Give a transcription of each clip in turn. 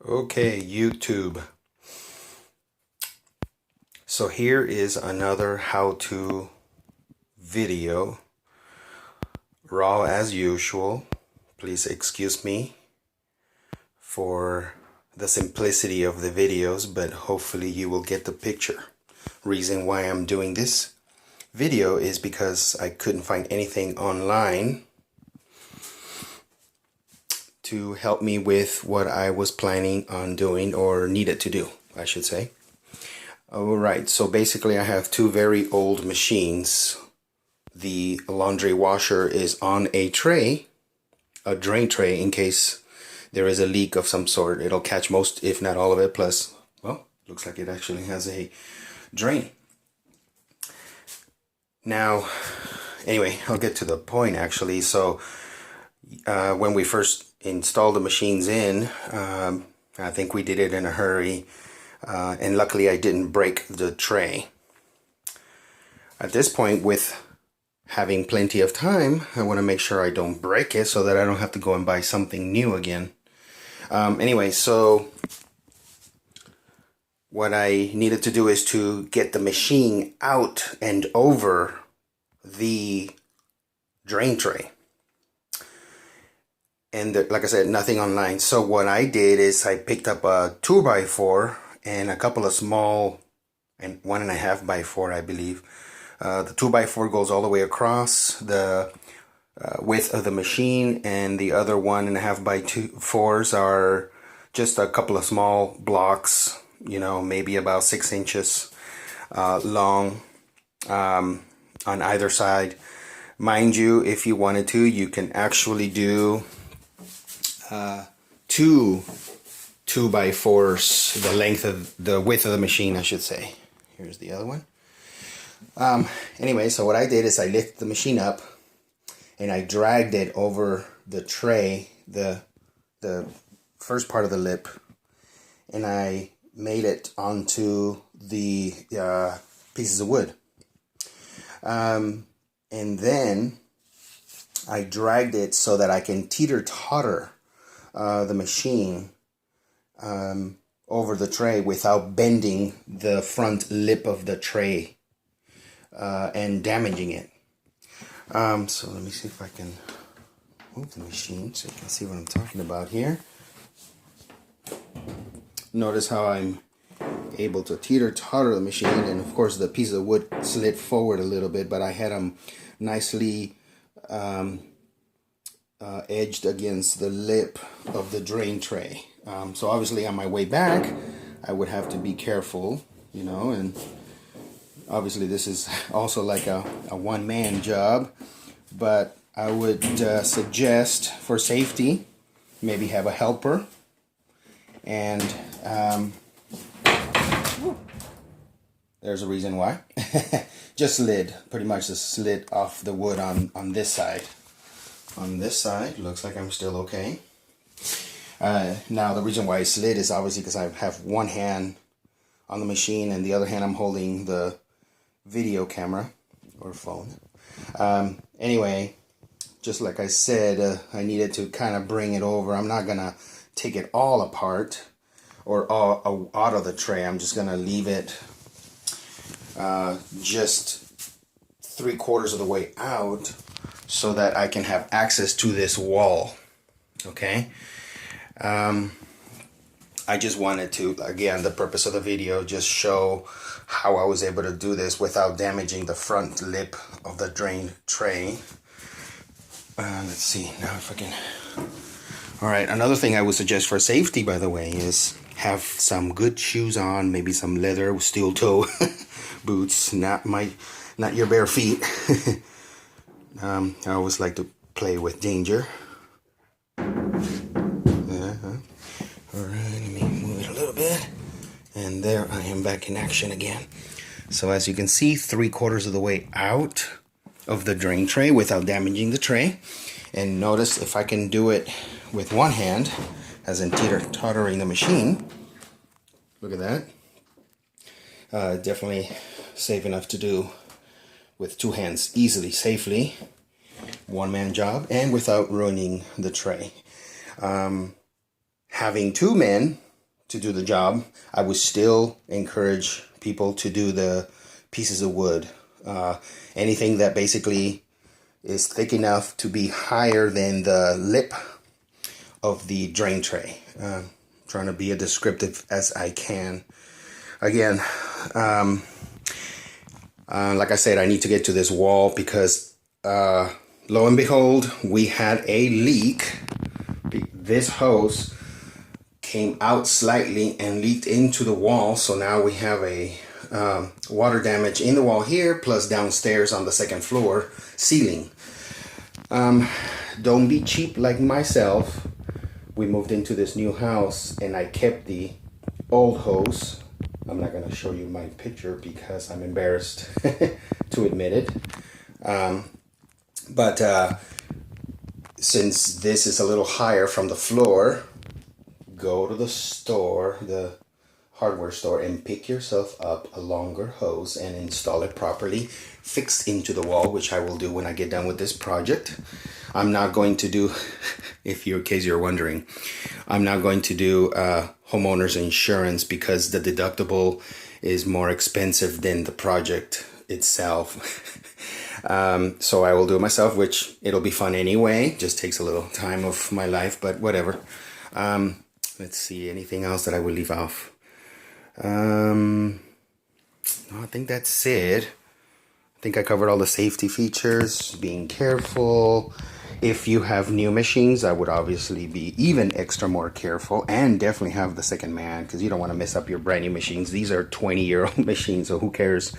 Okay, YouTube. So here is another how-to video, raw as usual. Please excuse me for the simplicity of the videos, but hopefully you will get the picture. Reason why I'm doing this video is because I couldn't find anything online to help me with what I was planning on doing, or needed to do, I should say. Alright, so basically I have two very old machines. The laundry washer is on a tray, a drain tray, in case there is a leak of some sort. It'll catch most, if not all of it, plus, well, looks like it actually has a drain. Now, anyway, I'll get to the point actually. So when we first installed the machines in, I think we did it in a hurry, and luckily I didn't break the tray. At this point, with having plenty of time, I want to make sure I don't break it so that I don't have to go and buy something new again. Anyway, so what I needed to do is to get the machine out and over the drain tray. And like I said, nothing online. So what I did is I picked up a 2x4 and a couple of small, and 1.5x4, I believe. The 2x4 goes all the way across the width of the machine, and the other 1.5x4s are just a couple of small blocks, you know, maybe about 6 inches long on either side. Mind you, if you wanted to, you can actually do two 2x4s, the width of the machine, I should say. Here's the other one. Anyway, so what I did is I lifted the machine up and I dragged it over the tray, the first part of the lip, and I made it onto the pieces of wood. And then I dragged it so that I can teeter-totter the machine over the tray without bending the front lip of the tray and damaging it. So let me see if I can move the machine so you can see what I'm talking about here. Notice how I'm able to teeter-totter the machine, and of course the piece of wood slid forward a little bit, but I had them nicely edged against the lip of the drain tray. So obviously on my way back I would have to be careful, you know, and obviously this is also like a one-man job, but I would suggest, for safety, maybe have a helper. And there's a reason why. Just slid, pretty much just slid off the wood on this side. On this side, looks like I'm still okay. Now the reason why I slid is obviously because I have one hand on the machine and the other hand I'm holding the video camera or phone. Anyway, just like I said, I needed to kind of bring it over. I'm not gonna take it all apart or all out of the tray. I'm just gonna leave it just 3/4 of the way out, so that I can have access to this wall. Okay. I just wanted to, again, the purpose of the video, just show how I was able to do this without damaging the front lip of the drain tray. Let's see now if I can. Alright, another thing I would suggest for safety, by the way, is have some good shoes on, maybe some leather steel toe boots, not your bare feet. I always like to play with danger. Alright, let me move it a little bit. And there I am back in action again. So as you can see, 3/4 of the way out of the drain tray without damaging the tray. And notice if I can do it with one hand, as in teeter-tottering the machine. Look at that. Definitely safe enough to do with two hands easily, safely. One-man job, and without ruining the tray. Having two men to do the job, I would still encourage people to do the pieces of wood. Anything that basically is thick enough to be higher than the lip of the drain tray. Trying to be as descriptive as I can. Again, like I said, I need to get to this wall because lo and behold, we had a leak. This hose came out slightly and leaked into the wall, so now we have a water damage in the wall here, plus downstairs on the second floor ceiling. Don't be cheap like myself. We moved into this new house and I kept the old hose. I'm not going to show you my picture because I'm embarrassed to admit it. But since this is a little higher from the floor, go to the store, the hardware store, and pick yourself up a longer hose and install it properly, fixed into the wall, which I will do when I get done with this project. I'm not going to do, in case you're wondering, I'm not going to do homeowner's insurance because the deductible is more expensive than the project itself. So I will do it myself, which it'll be fun anyway. Just takes a little time of my life, but whatever. Let's see, anything else that I will leave off? No, I think that's it. I think I covered all the safety features, being careful. If you have new machines, I would obviously be even extra more careful, and definitely have the second man because you don't want to mess up your brand new machines. These are 20-year-old machines, so who cares?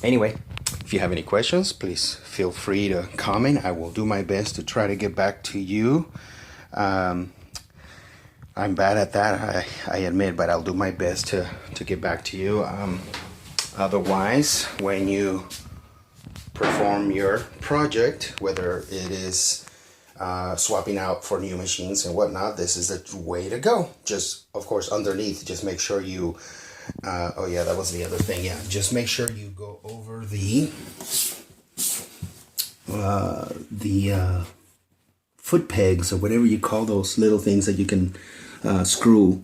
Anyway, if you have any questions, please feel free to comment. I will do my best to try to get back to you. I'm bad at that, I admit, but I'll do my best to get back to you. Otherwise, when you perform your project, whether it is swapping out for new machines and whatnot, this is the way to go. Just, of course, underneath, just make sure you, oh yeah, that was the other thing, yeah. Just make sure you go over the foot pegs or whatever you call those little things that you can screw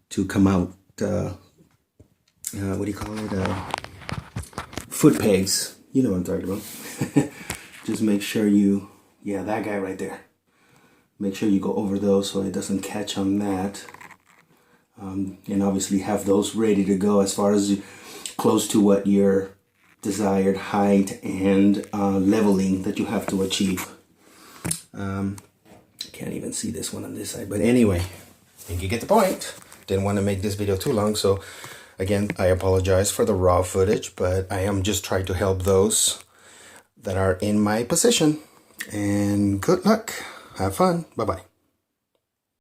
to come out, what do you call it, foot pegs, you know what I'm talking about. Just make sure you, yeah, that guy right there, make sure you go over those so it doesn't catch on that, and obviously have those ready to go as far as close to what your desired height and leveling that you have to achieve. Can't even see this one on this side, but anyway, I think you get the point. Didn't want to make this video too long, so again, I apologize for the raw footage, but I am just trying to help those that are in my position. And good luck. Have fun. Bye-bye.